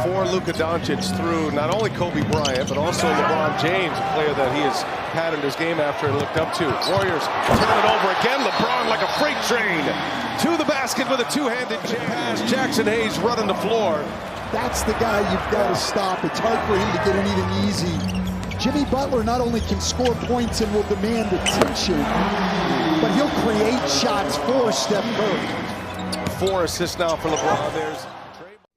before Luka Doncic threw not only Kobe Bryant, but also LeBron James, a player that he has had in his game after and looked up to. Warriors turn it over again. LeBron like a freight train to the basket with a two-handed pass. Jackson Hayes running the floor. That's the guy you've got to stop. It's hard for him to get anything easy. Jimmy Butler not only can score points and will demand attention, but he'll create shots for Steph Curry. 4 assists now for LeBron.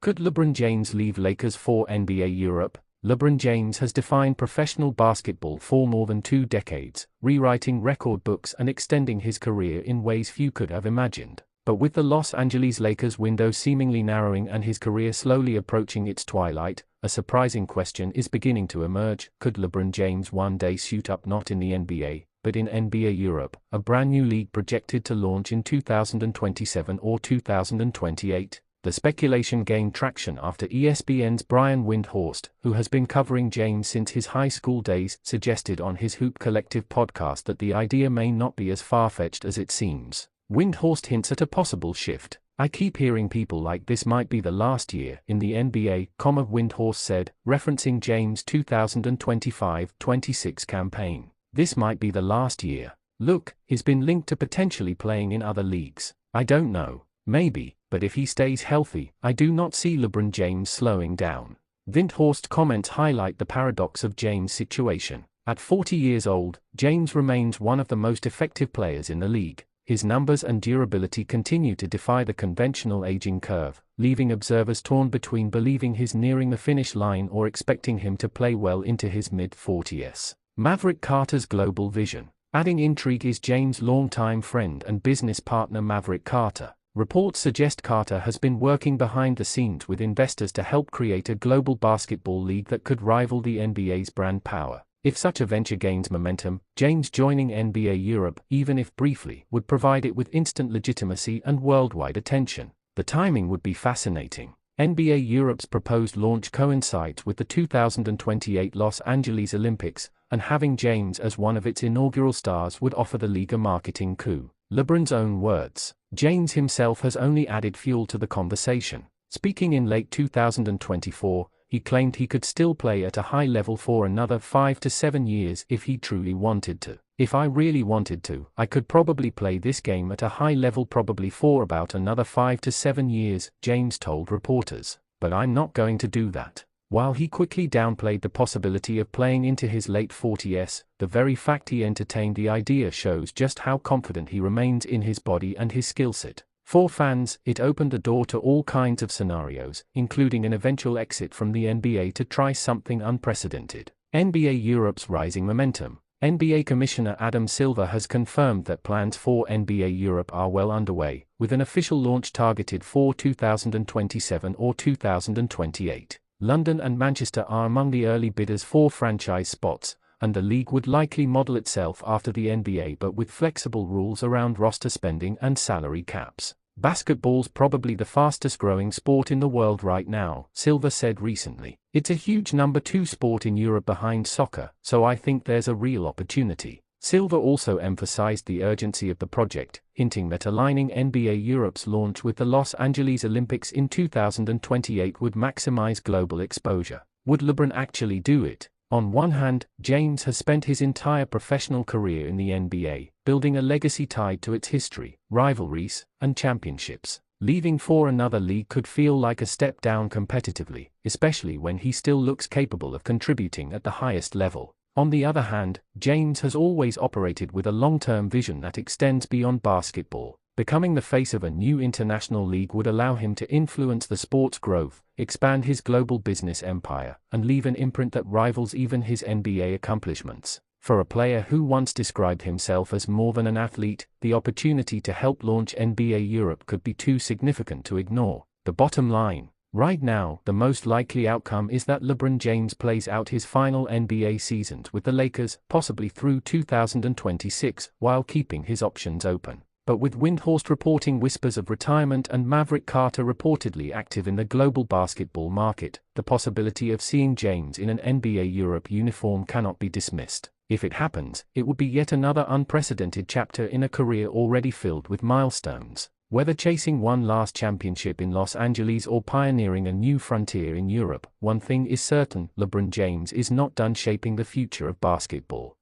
Could LeBron James leave Lakers for NBA Europe? LeBron James has defined professional basketball for more than 2 decades, rewriting record books and extending his career in ways few could have imagined. But with the Los Angeles Lakers window seemingly narrowing and his career slowly approaching its twilight, a surprising question is beginning to emerge. Could LeBron James one day suit up not in the NBA, but in NBA Europe, a brand new league projected to launch in 2027 or 2028? The speculation gained traction after ESPN's Brian Windhorst, who has been covering James since his high school days, suggested on his Hoop Collective podcast that the idea may not be as far-fetched as it seems. Windhorst hints at a possible shift. "I keep hearing people like this might be the last year in the NBA, Windhorst said, referencing James' 2025-26 campaign. This might be the last year. Look, he's been linked to potentially playing in other leagues. I don't know. Maybe, but if he stays healthy, I do not see LeBron James slowing down." Windhorst's comments highlight the paradox of James' situation. At 40 years old, James remains one of the most effective players in the league. His numbers and durability continue to defy the conventional aging curve, leaving observers torn between believing he's nearing the finish line or expecting him to play well into his mid-40s. Maverick Carter's global vision. Adding intrigue is James' longtime friend and business partner Maverick Carter. Reports suggest Carter has been working behind the scenes with investors to help create a global basketball league that could rival the NBA's brand power. If such a venture gains momentum, James joining NBA Europe, even if briefly, would provide it with instant legitimacy and worldwide attention. The timing would be fascinating. NBA Europe's proposed launch coincides with the 2028 Los Angeles Olympics, and having James as one of its inaugural stars would offer the league a marketing coup. LeBron's own words. James himself has only added fuel to the conversation. Speaking in late 2024, he claimed he could still play at a high level for another 5 to 7 years if he truly wanted to. "If I really wanted to, I could probably play this game at a high level probably for about another 5 to 7 years, James told reporters. But I'm not going to do that. While he quickly downplayed the possibility of playing into his late 40s, the very fact he entertained the idea shows just how confident he remains in his body and his skill set. For fans, it opened the door to all kinds of scenarios, including an eventual exit from the NBA to try something unprecedented. NBA Europe's rising momentum. NBA Commissioner Adam Silver has confirmed that plans for NBA Europe are well underway, with an official launch targeted for 2027 or 2028. London and Manchester are among the early bidders for franchise spots, and the league would likely model itself after the NBA but with flexible rules around roster spending and salary caps. "Basketball's probably the fastest growing sport in the world right now," Silver said recently. "It's a huge number 2 sport in Europe behind soccer, so I think there's a real opportunity." Silver also emphasized the urgency of the project, hinting that aligning NBA Europe's launch with the Los Angeles Olympics in 2028 would maximize global exposure. Would LeBron actually do it? On one hand, James has spent his entire professional career in the NBA, building a legacy tied to its history, rivalries, and championships. Leaving for another league could feel like a step down competitively, especially when he still looks capable of contributing at the highest level. On the other hand, James has always operated with a long-term vision that extends beyond basketball. Becoming the face of a new international league would allow him to influence the sport's growth, expand his global business empire, and leave an imprint that rivals even his NBA accomplishments. For a player who once described himself as more than an athlete, the opportunity to help launch NBA Europe could be too significant to ignore. The bottom line. Right now, the most likely outcome is that LeBron James plays out his final NBA seasons with the Lakers, possibly through 2026, while keeping his options open. But with Windhorst reporting whispers of retirement and Maverick Carter reportedly active in the global basketball market, the possibility of seeing James in an NBA Europe uniform cannot be dismissed. If it happens, it would be yet another unprecedented chapter in a career already filled with milestones. Whether chasing one last championship in Los Angeles or pioneering a new frontier in Europe, one thing is certain: LeBron James is not done shaping the future of basketball.